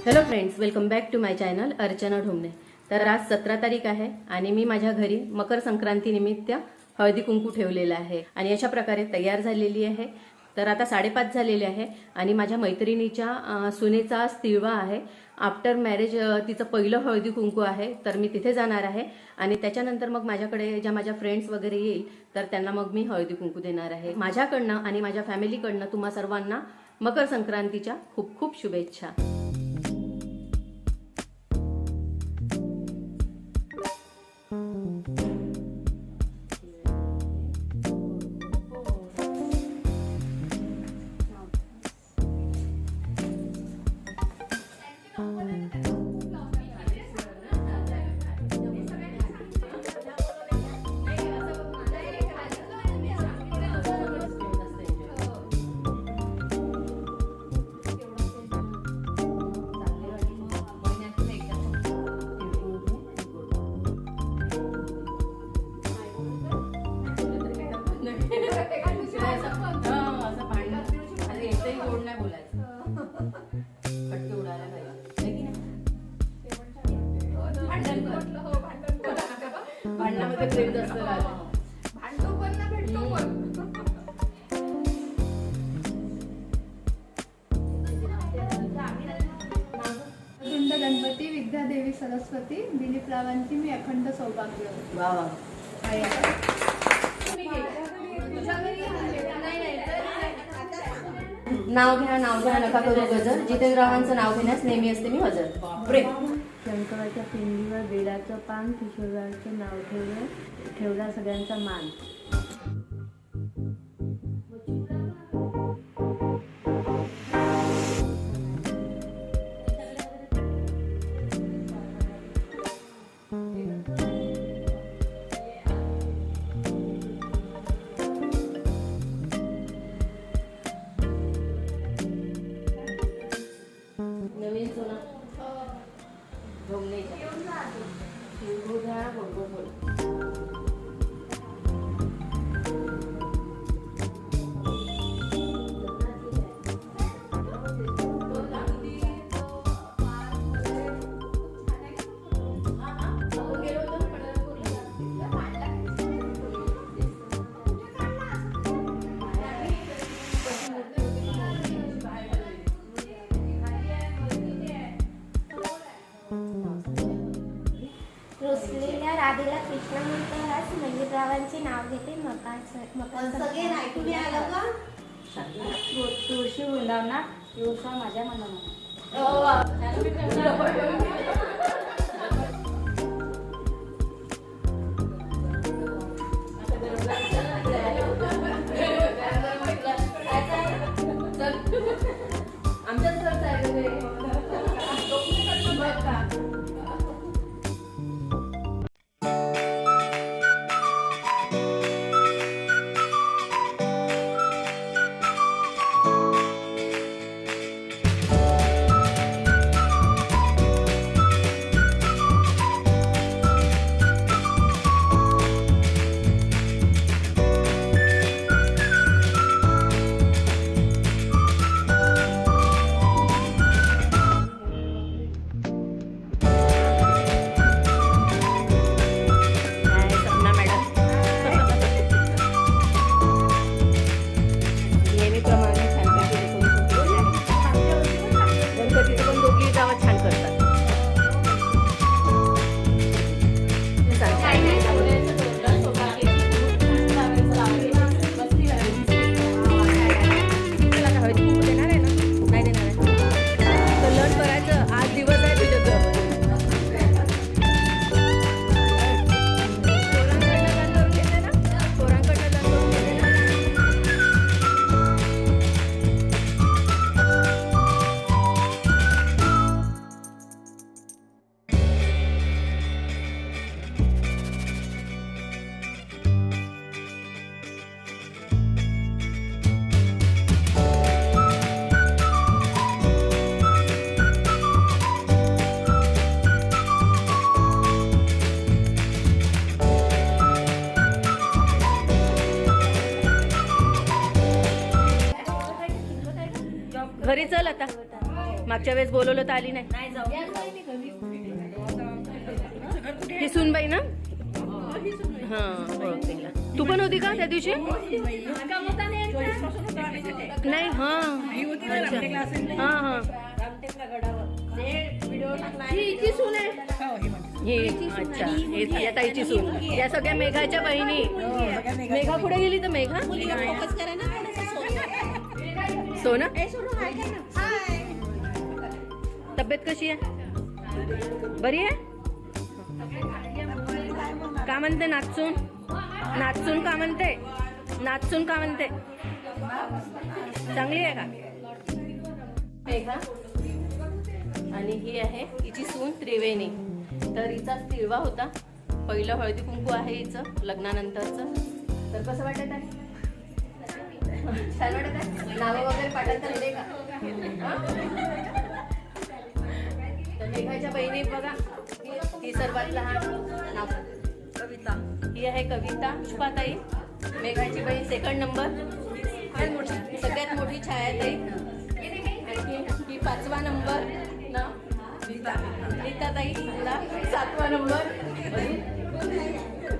Hello friends, welcome back to my channel Archana Dhomane. तर आज 17 तारीख आहे आणि मी माझ्या घरी मकर संक्रांती निमित्त हळदी कुंकू ठेवलेला आहे आणि अशा प्रकारे तयार झालेली आहे। तर आता 5:30 झालेले आहे आणि माझ्या मैत्रिणीच्या सुनेचा तिळवा आहे। आफ्टर मॅरेज तिचं पहिलं हळदी कुंकू आहे, तर मी तिथे जाणार आहे आणि त्याच्यानंतर मग माझ्याकडे ज्या माझ्या फ्रेंड्स वगैरे येईल तर त्यांना मग मी हळदी कुंकू देणार आहे। माझ्याकडनं आणि माझ्या फॅमिलीकडनं तुम्हा सर्वांना मकर संक्रांतीच्या खूप खूप शुभेच्छा। भांडणामध्ये प्रेम जास्त राहतं, भांडतो पण ना भेटतो पण। अखंड गणपती विद्यादेवी सरस्वती दिलीप रावांची मी अखंड सौभाग्य। वा वा। नाव घ्या नका करू गजर, जितेंद्ररावांचं नाव घेण्यास नेहमी असते मी हजर। शंकराच्या पिंडीवर बेलाचं पान, किशोररावांचं नाव ठेवला सगळ्यांचा मान। नवीन सोना ढोमणेच्या शिवभोगा बोल। रुसलेल्या राधेला कृष्ण म्हणतो हाच मंदिररावांचे नाव घेते मकर सगळे ऐकून आलं का? तुळशी वृंदावनात दिवसा माझ्या मनामध्ये। घरी चल आता। मागच्या वेळेस बोलवलं तर आली नाही. ही सुनबाई ना? हा ओळखते हिला. तू पण होती का त्या दिवशी? नाही हा अच्छा हा हा ही अच्छा हे या ताईची सून. या सगळ्या मेघाच्या बहिणी. मेघा कुठे गेली तर मेघा सोना तब्येत कशी आहे? बरी आहे का म्हणते? नाचून नाचून का म्हणते? नाचून का म्हणते? चांगली आहे का मेघा? आणि ही आहे हिची सून त्रिवेणी. तर हिचा तिळवा होता. पहिलं हळदी कुंकू आहे हिचं लग्नानंतरचं. तर कसं वाटत आहे? छान वाटत आहे? नावं वगैरे पाठांतर झाले का? तर मेघाच्या बहिणी बघा, ही सर्वात लहान नाव कविता. ही आहे कविता पुष्पाताई. मेघाची बहीण सेकंड नंबर. सगळ्यात मोठी छायाताई. आणखी ही 5वा नंबर ना नीताताई. 7वा नंबर.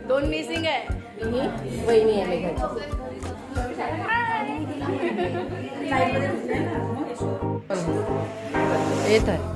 2 मिसिंग आहे. ही वहिनी आहे मेघाची. येत आहे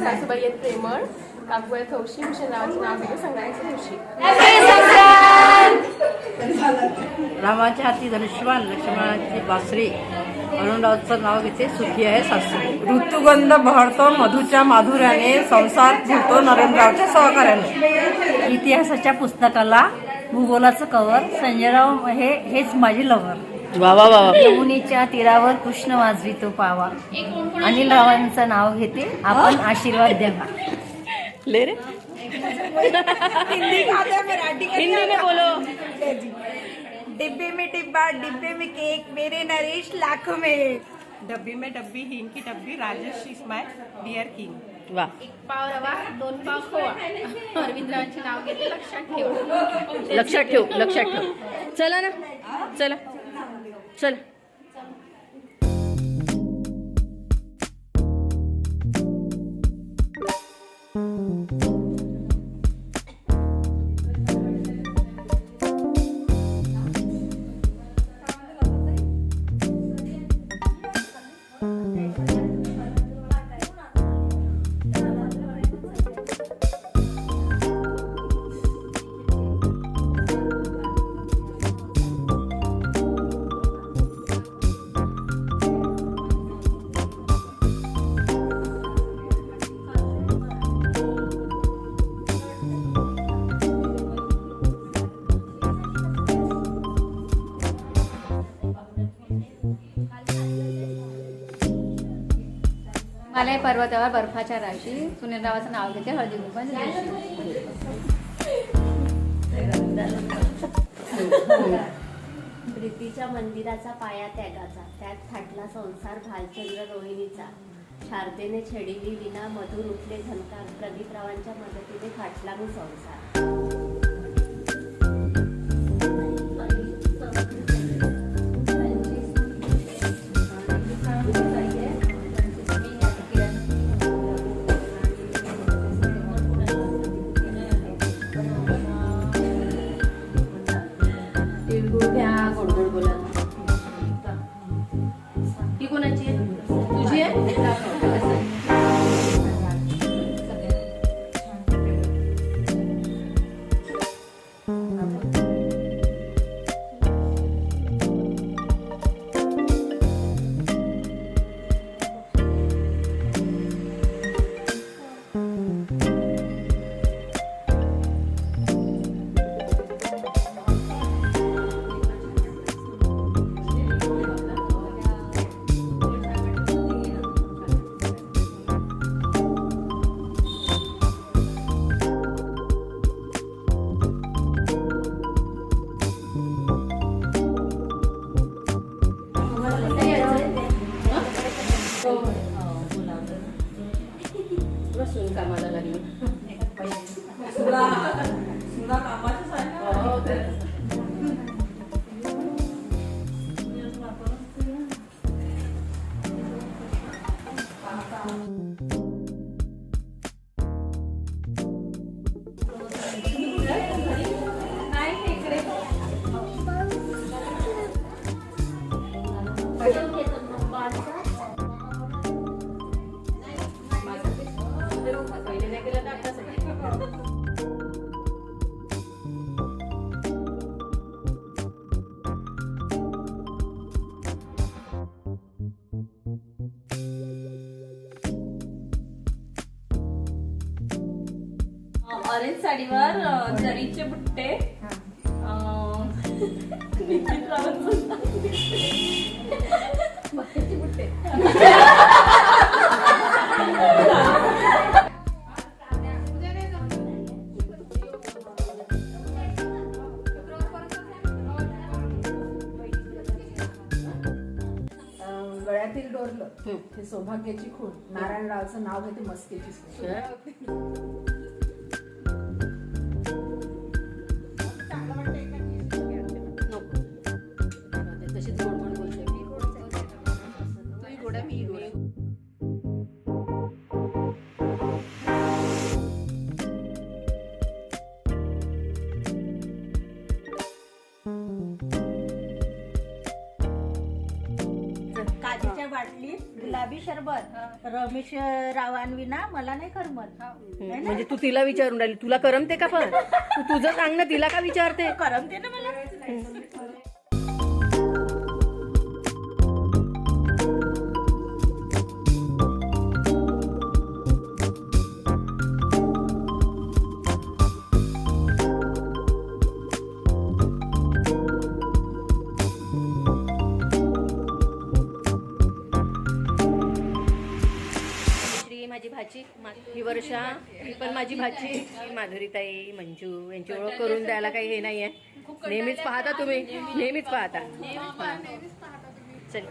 सासूबाई आहेत प्रेमळ. काकू आहेत हौशी. नावाचं नाव घेते संक्रांतीची दिवशी. रामाच्या हाती धनुष्यबाण, लक्ष्मणाची बासरी. अरुणरावचं नाव घेते सुखी आहे सासरी. ऋतुगंध बहरतो मधूच्या माधुर्याने, संसार फुलतो नरेंद्ररावच्या सहकार्याने. इतिहासाच्या पुस्तकाला भूगोलाचं कवर, संजयराव हेच माझे लवर. वा वा वा. यमुनेच्या तीरावर कृष्ण वाजवितो पावा. अनिल रावांचं नाव घेते, आपण आशीर्वाद द्यावा. ले रे हिंदी में बोलो. डिब्बे में डिब्बा, डिब्बे में केक, मेरे नरेश लाखों में एक. डब्बी में डब्बी, हिंग की डब्बी, Rajesh is my dear king. वा. 1 पाव रवा, 2 पाव खोवा. अरविंदरावांचे नाव घेते. लक्षात ठेव. लक्षात ठेव. चला ना चला चल. हिमालय पर्वतावर बर्फाच्या राशी. सुनीलरावाचं नाव घेते. हळदी कुंकवाच्या दिवशी. प्रीतीच्या मंदिराचा पाया त्यागाचा, त्यात फाटला संसार भालचंद्र रोहिणीचा. शारदेने छेडिली विना, मधुर उठले झंकार, प्रदीपरावांच्या मदतीने फाटला मी संसार. ही कोणाची आहे? तुझी आहे? पहिले नाही केलं तर आताच आहे. ऑरेंज साडीवर जरीचे बुट्टे निखिल रावत गळ्यातील डोरलं हे सौभाग्याची खूण, नारायणरावचं नाव घेते मस्केची सून. तशीच गोड गोड बोलते मी. तूही गोड आहे, मीही गोड आहे. काचेच्या बाटलीत गुलाबी सरबत. रमेश रावांविना मला नाही करमत. म्हणजे तू तिला विचारून राहिली तुला करमते का? पण तू तुझं सांग ना, तिला का विचारते? करमते ना मला. श्री माझी भाची, ही वर्षा, ही पण माझी भाची, ही माधुरीताई, मंजू यांची ओळख करून द्यायला काही हे नाहीये. नेहमीच पाहता तुम्ही, नेहमीच पाहता. चल